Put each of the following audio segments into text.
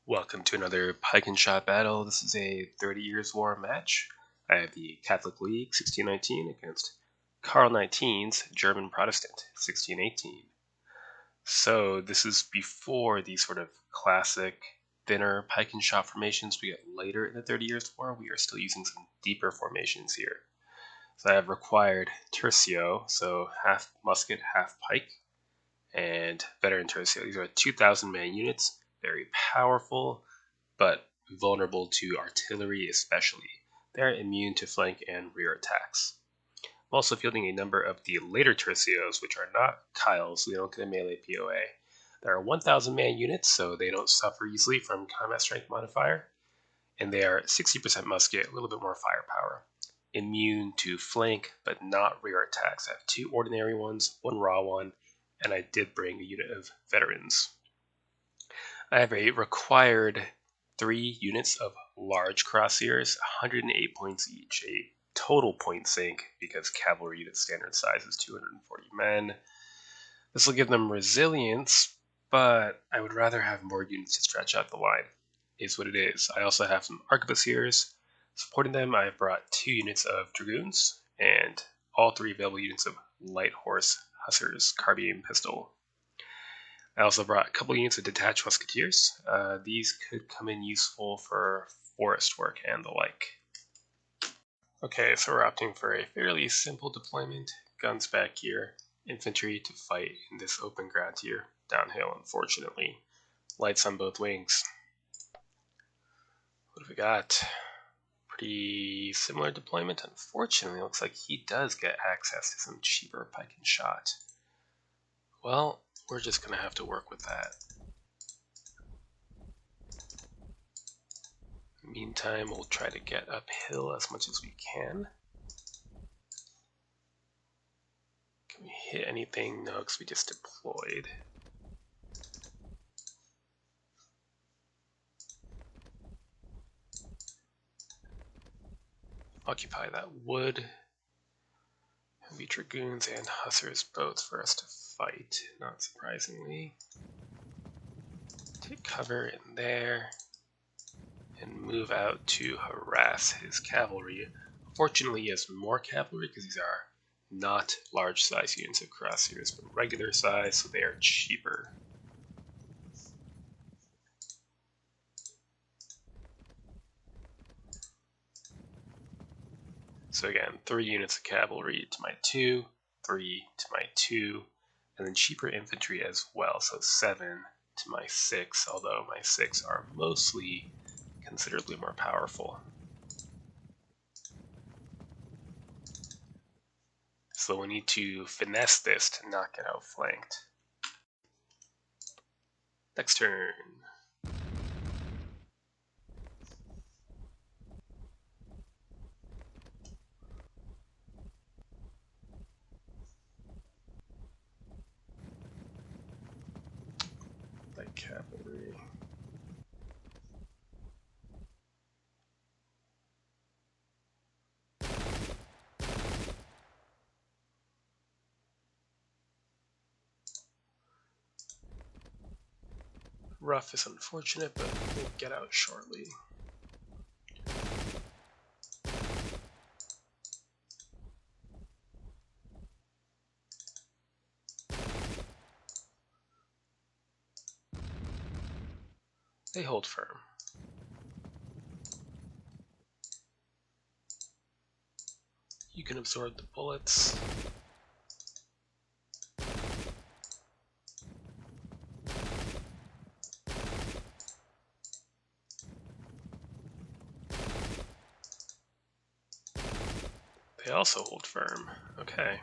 Welcome to another Pike and Shot battle. This is a 30 Years' War match. I have the Catholic League 1619 against Karl XIX's German Protestant 1618. So this is before the sort of classic thinner Pike and Shot formations we get later in the 30 Years' War. We are still using some deeper formations here. So I have required tercio, so half musket, half pike, and veteran tercio. These are 2,000 man units. Very powerful, but vulnerable to artillery especially. They're immune to flank and rear attacks. I'm also fielding a number of the later tercios, which are not Kyles, so they don't get a melee POA. There are 1,000 man units, so they don't suffer easily from combat strength modifier, and they are 60% musket, a little bit more firepower. Immune to flank, but not rear attacks. I have 2 ordinary ones, 1 raw one, and I did bring a unit of veterans. I have a required 3 units of large crossyears, 108 points each, a total point sink because cavalry unit standard size is 240 men. This will give them resilience, but I would rather have more units to stretch out the line, is what it is. I also have some arquebusiers. Supporting them, I've brought 2 units of dragoons and all 3 available units of light horse hussars, carbine pistol. I also brought a couple units of detached musketeers. These could come in useful for forest work and the like. Okay, so we're opting for a fairly simple deployment. Guns back here, infantry to fight in this open ground here. Downhill, unfortunately. Lights on both wings. What have we got? Pretty similar deployment. Unfortunately, it looks like he does get access to some cheaper Pike and Shot. Well, we're just going to have to work with that. Meantime, we'll try to get uphill as much as we can. Can we hit anything? No, because we just deployed. Occupy that wood. Heavy dragoons and hussars both for us to fight, not surprisingly. Take cover in there and move out to harass his cavalry. Fortunately, he has more cavalry because these are not large size units of crossyears, but regular size, so they are cheaper. So again, 3 units of cavalry to my 2, 3 to my 2, and then cheaper infantry as well, so 7 to my 6, although my 6 are mostly considerably more powerful. So we'll need to finesse this to not get outflanked. Next turn. Light cavalry. Rough is unfortunate, but we'll get out shortly. They hold firm. You can absorb the bullets. They also hold firm. Okay.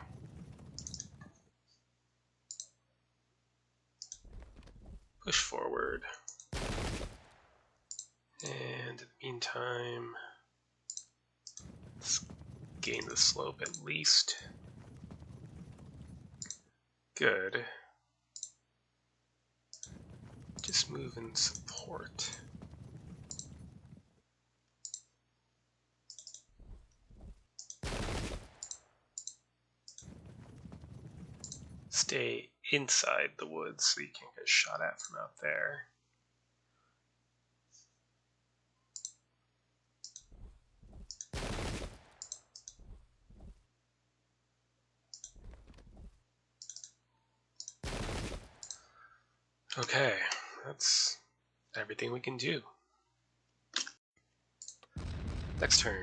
Push forward. And in the meantime, let's gain the slope at least. Good. Just move and support. Stay inside the woods so you can't get shot at from out there. Okay, that's everything we can do. Next turn.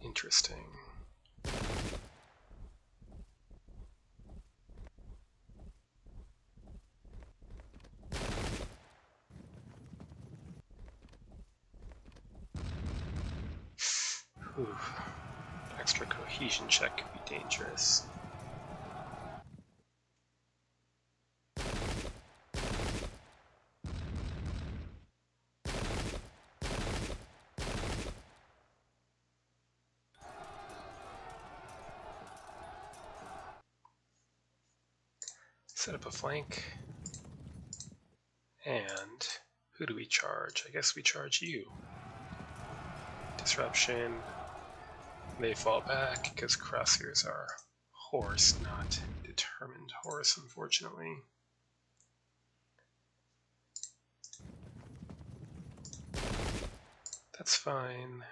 Interesting. Whew. Extra cohesion check could be dangerous. Set up a flank. And who do we charge? I guess we charge you. Disruption. They fall back because crosshairs are horse, not determined horse, unfortunately. That's fine.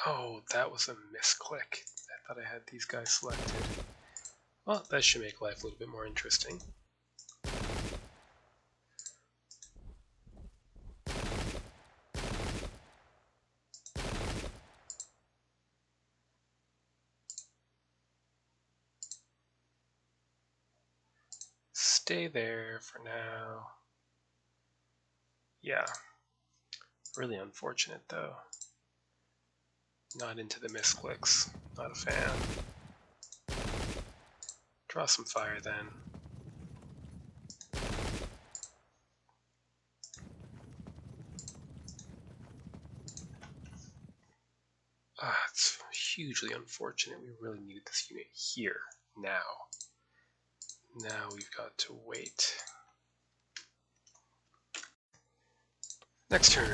Oh, that was a misclick. I thought I had these guys selected. Well, that should make life a little bit more interesting. Stay there for now. Yeah. Really unfortunate, though. Not into the misclicks. Not a fan. Draw some fire, then. It's hugely unfortunate. We really needed this unit here, now. Now we've got to wait. Next turn.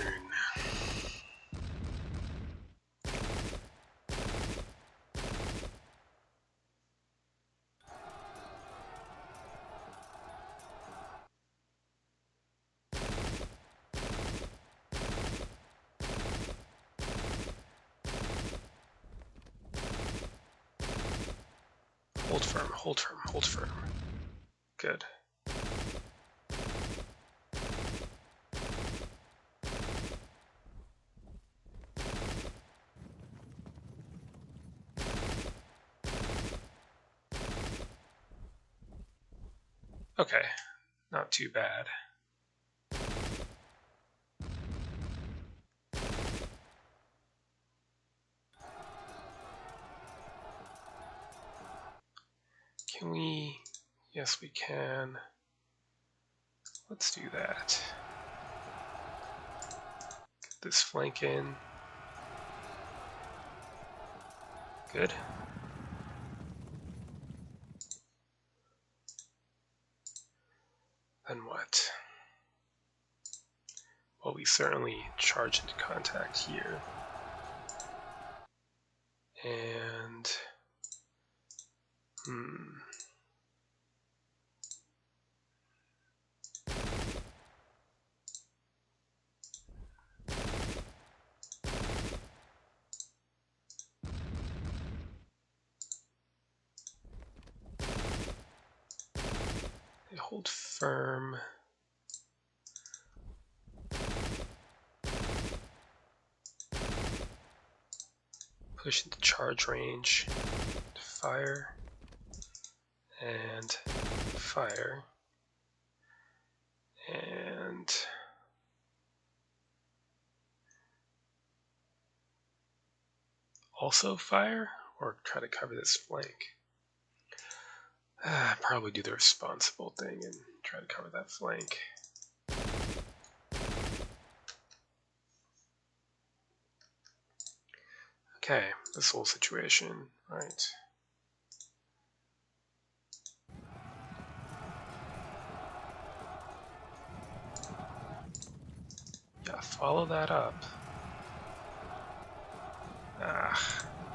Hold firm, hold firm, hold firm. Good. Okay, not too bad. Can we? Yes, we can. Let's do that. Get this flank in. Good. Then what? Well, we certainly charge into contact here. And they hold firm. Push into charge range. Fire. And fire. And also fire? Or try to cover this flank? Probably do the responsible thing and try to cover that flank. Okay, this whole situation, right. Yeah, follow that up.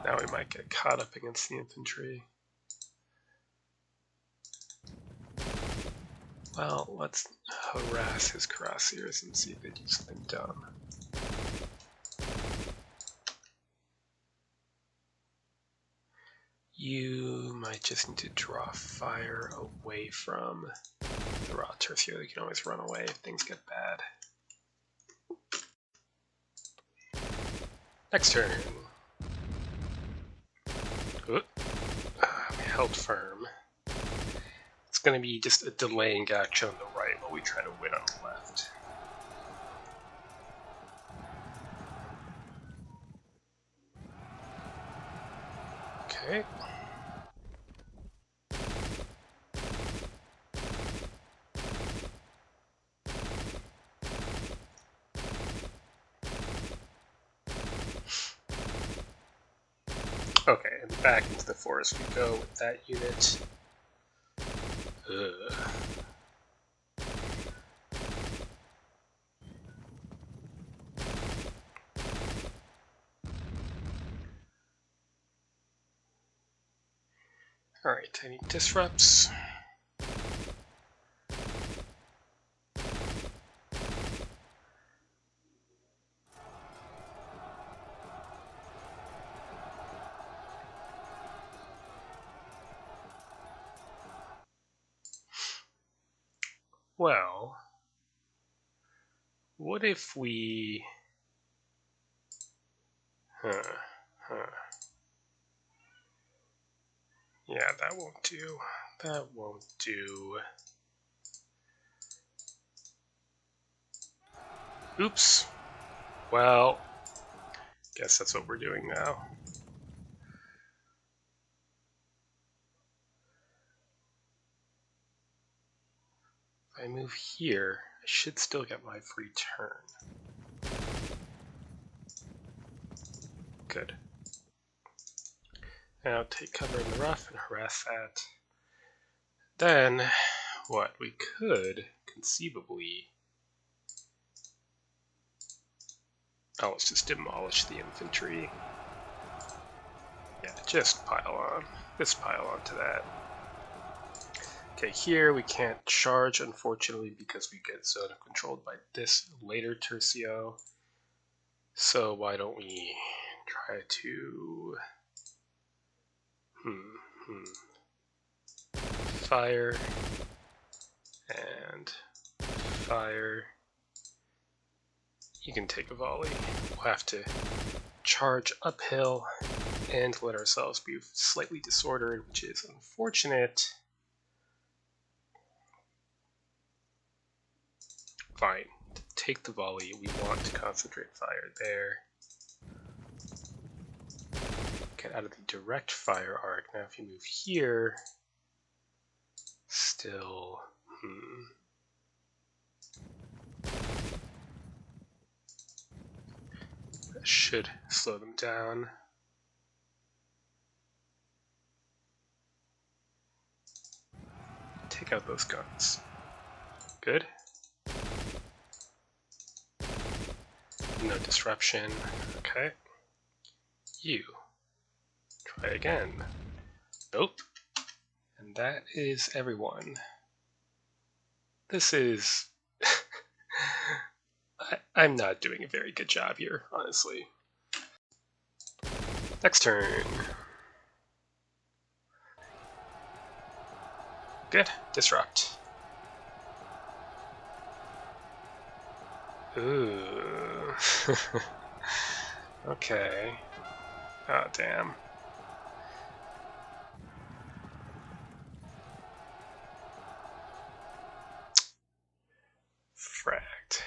Now we might get caught up against the infantry. Well, let's harass his cuirassiers and see if they do something dumb. You might just need to draw fire away from the raw tertiary. You can always run away if things get bad. Next turn. We held firm. It's going to be just a delaying action on the right while we try to win on the left. Okay. Okay, and back into the forest we go with that unit. Ugh. Alright, any disrupts? Well, what if we... Yeah, that won't do. That won't do. Oops. Well, guess that's what we're doing now. If I move here, I should still get my free turn. Good. Now take cover in the rough and harass that. Then, what we could conceivably... Oh, let's just demolish the infantry. Yeah, just pile on. Just pile on to that. Okay, here we can't charge, unfortunately, because we get zone controlled by this later tercio. So why don't we try to... Fire and fire. You can take a volley. We'll have to charge uphill and let ourselves be slightly disordered, which is unfortunate. Fine. Take the volley. We want to concentrate fire there. Get out of the direct fire arc. Now if you move here, still... That should slow them down. Take out those guns. Good. No disruption. Okay. You. Try again. Nope. And that is everyone. This is... I'm not doing a very good job here, honestly. Next turn. Good. Disrupt. Ooh. Okay. Oh, damn. Fragged.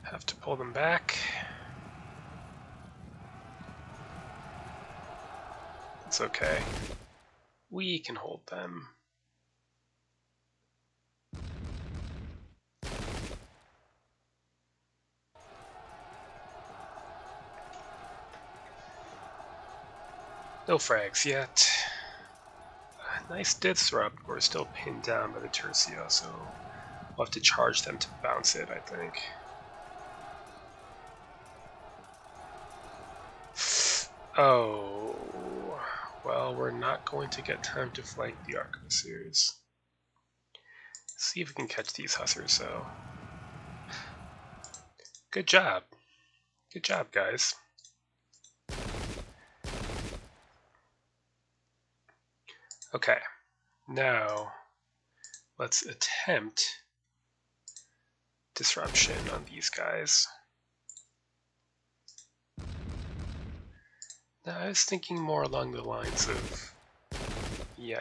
Have to pull them back. It's okay. We can hold them. No frags yet. Nice disrupt. We're still pinned down by the Tercio, so we'll have to charge them to bounce it, I think. Oh, well, we're not going to get time to flank the arquebusiers. See if we can catch these hussars, though. Good job. Good job, guys. Okay, now let's attempt disruption on these guys. Now, I was thinking more along the lines of, yeah,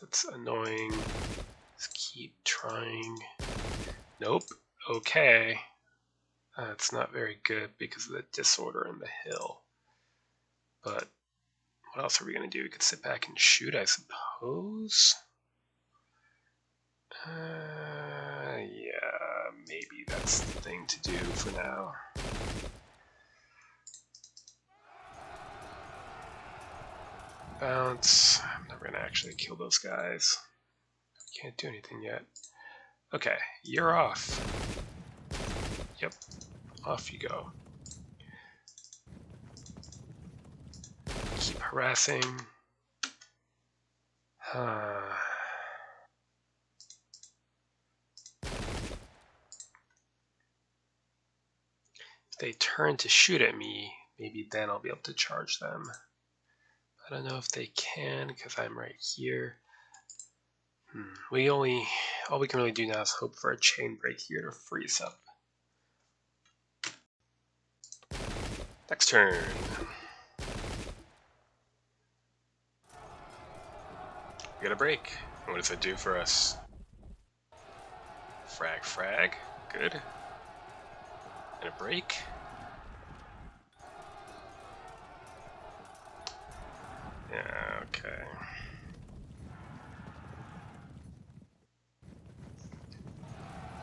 that's annoying. Let's keep trying. Nope. Okay. It's not very good because of the disorder in the hill. But what else are we going to do? We could sit back and shoot, I suppose. Yeah, maybe that's the thing to do for now. Bounce. I'm never going to actually kill those guys. Can't do anything yet. Okay, you're off. Yep, off you go. Keep harassing. If they turn to shoot at me, maybe then I'll be able to charge them. I don't know if they can because I'm right here. All we can really do now is hope for a chain break here to freeze up. Next turn. We got a break. What does it do for us? Frag. Good. And a break. Yeah, okay.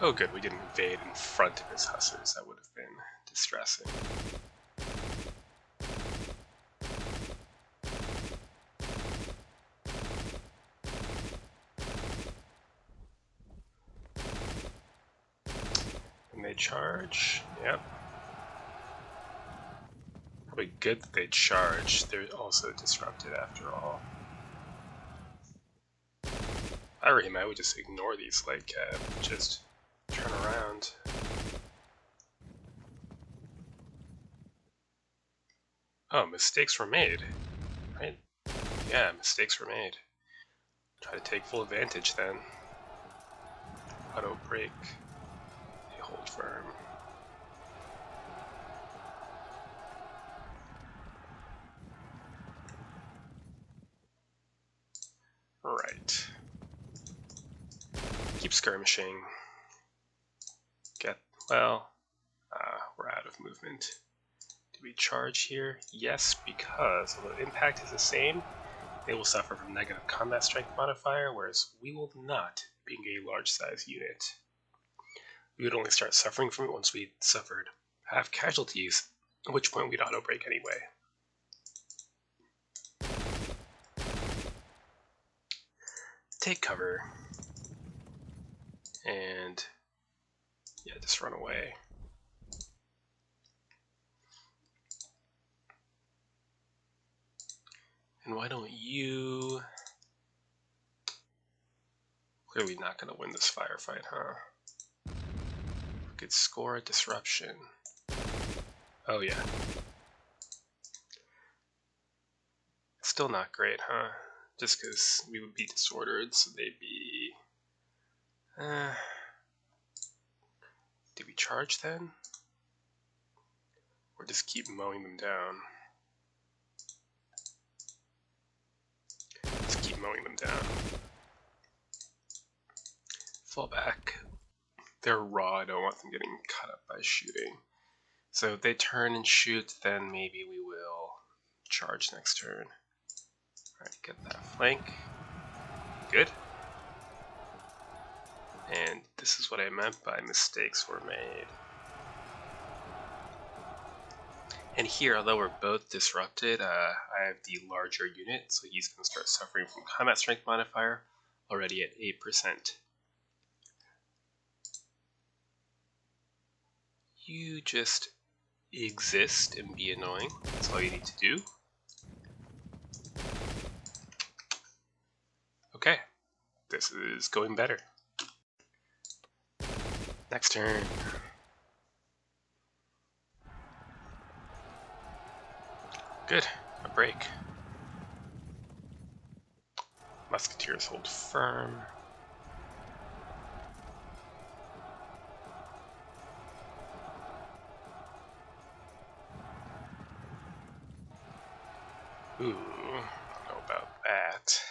Oh good, we didn't invade in front of his hussars. That would have been distressing. And they charge. Yep. Probably good that they charge. They're also disrupted after all. If I were him, I would just ignore these like just turn around. Oh, mistakes were made, right? Yeah, mistakes were made. Try to take full advantage then. Auto break. They hold firm. Right. Keep skirmishing. We're out of movement. Do we charge here? Yes, because although impact is the same, they will suffer from negative combat strength modifier, whereas we will not, being a large size unit. We would only start suffering from it once we'd suffered half casualties, at which point we'd auto break anyway. Take cover. And yeah, just run away. And why don't you... Clearly not going to win this firefight, huh? We could score a disruption. Oh yeah. Still not great, huh? Just because we would be disordered, so they'd be... Do we charge then? Or just keep mowing them down? Just keep mowing them down. Fall back. They're raw, I don't want them getting cut up by shooting. So if they turn and shoot, then maybe we will charge next turn. Alright, get that flank. Good. And this is what I meant by mistakes were made. And here, although we're both disrupted, I have the larger unit, so he's going to start suffering from combat strength modifier, already at 8%. You just exist and be annoying. That's all you need to do. Okay, this is going better. Next turn. Good, a break. Musketeers hold firm. Ooh, I don't know about that.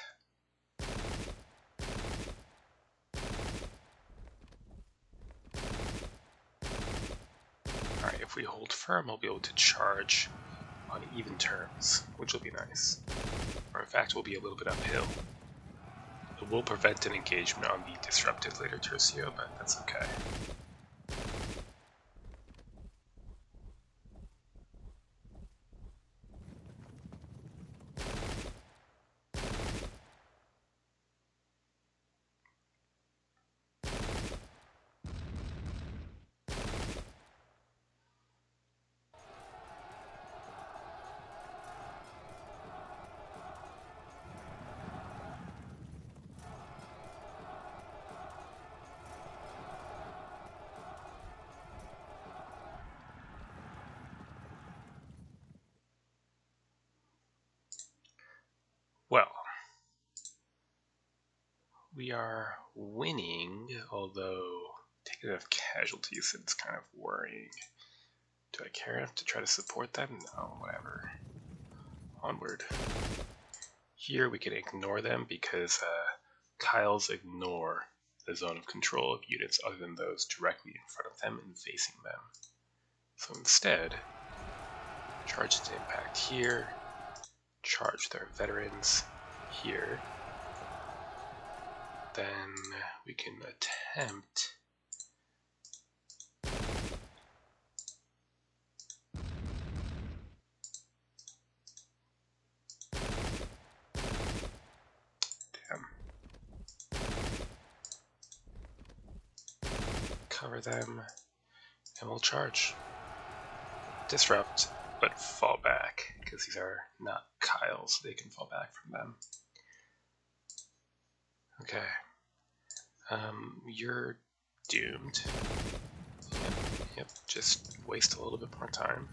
Alright, if we hold firm, I'll be able to charge on even terms, which will be nice. Or in fact, we'll be a little bit uphill. It will prevent an engagement on the disrupted later tercio, but that's okay. Well, we are winning, although taking enough casualties that it's kind of worrying. Do I care enough to try to support them? No, whatever. Onward. Here we can ignore them because Kyles ignore the zone of control of units other than those directly in front of them and facing them. So instead, charge its impact here, charge their veterans here. Then we can attempt cover them, and we'll charge. Disrupt, but fall back, because these are not Kyles, so they can fall back from them. Okay. You're doomed. Yep, just waste a little bit more time.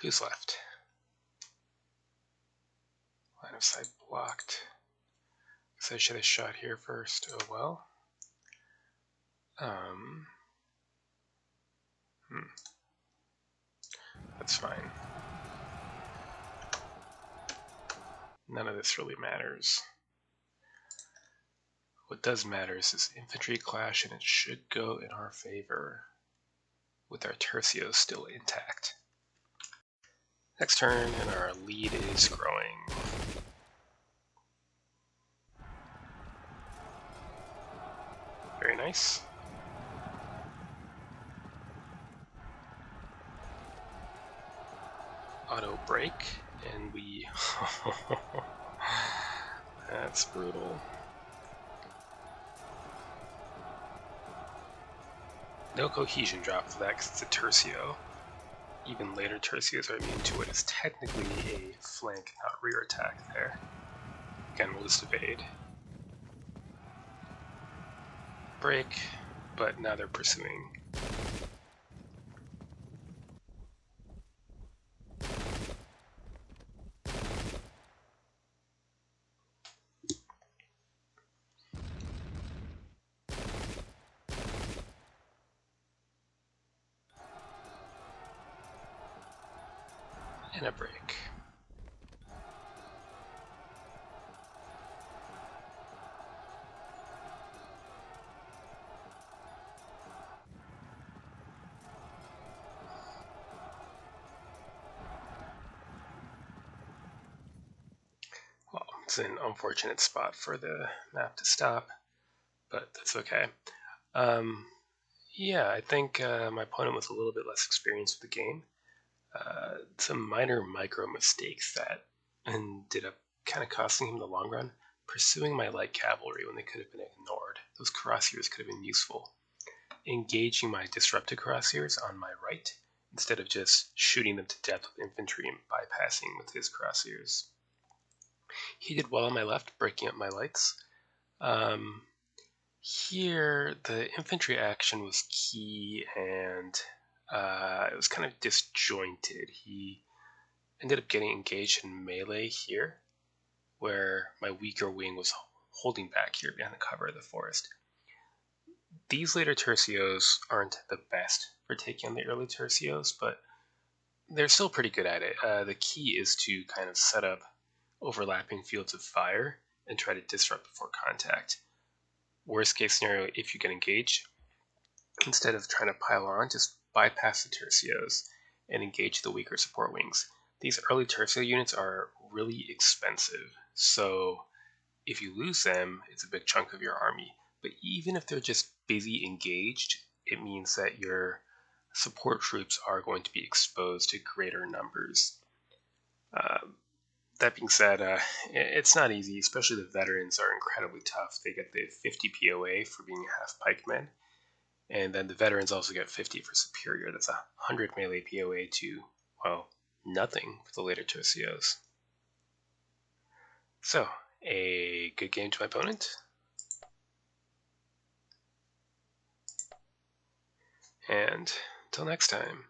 Who's left? Line of sight blocked. Guess I should have shot here first. Oh well. That's fine. None of this really matters. What does matter is this infantry clash, and it should go in our favor with our tercios still intact. Next turn, and our lead is growing. Very nice. Auto break, and we... That's brutal. No cohesion drop for that because it's a tercio. Even later tercios are immune to it. It's technically a flank, not rear attack there. Again, we'll just evade. Break, but now they're pursuing. And a break. Well, this is an unfortunate spot for the map to stop, but that's okay. Yeah, I think my opponent was a little bit less experienced with the game. Some minor micro mistakes that ended up kind of costing him in the long run. Pursuing my light cavalry when they could have been ignored. Those cuirassiers could have been useful. Engaging my disrupted cuirassiers on my right instead of just shooting them to death with infantry and bypassing with his cuirassiers. He did well on my left, breaking up my lights. Here, the infantry action was key, and it was kind of disjointed. He ended up getting engaged in melee here, where my weaker wing was holding back here behind the cover of the forest. These later tercios aren't the best for taking on the early tercios, but they're still pretty good at it. The key is to kind of set up overlapping fields of fire and try to disrupt before contact. Worst case scenario, if you get engaged, instead of trying to pile on, just bypass the tercios and engage the weaker support wings. These early tercio units are really expensive, so if you lose them, it's a big chunk of your army. But even if they're just busy engaged, it means that your support troops are going to be exposed to greater numbers. That being said, it's not easy, especially the veterans are incredibly tough. They get the 50 POA for being half pikemen, and then the veterans also get 50 for superior. That's 100 melee POA to, well, nothing for the later tercios. So, a good game to my opponent. And until next time.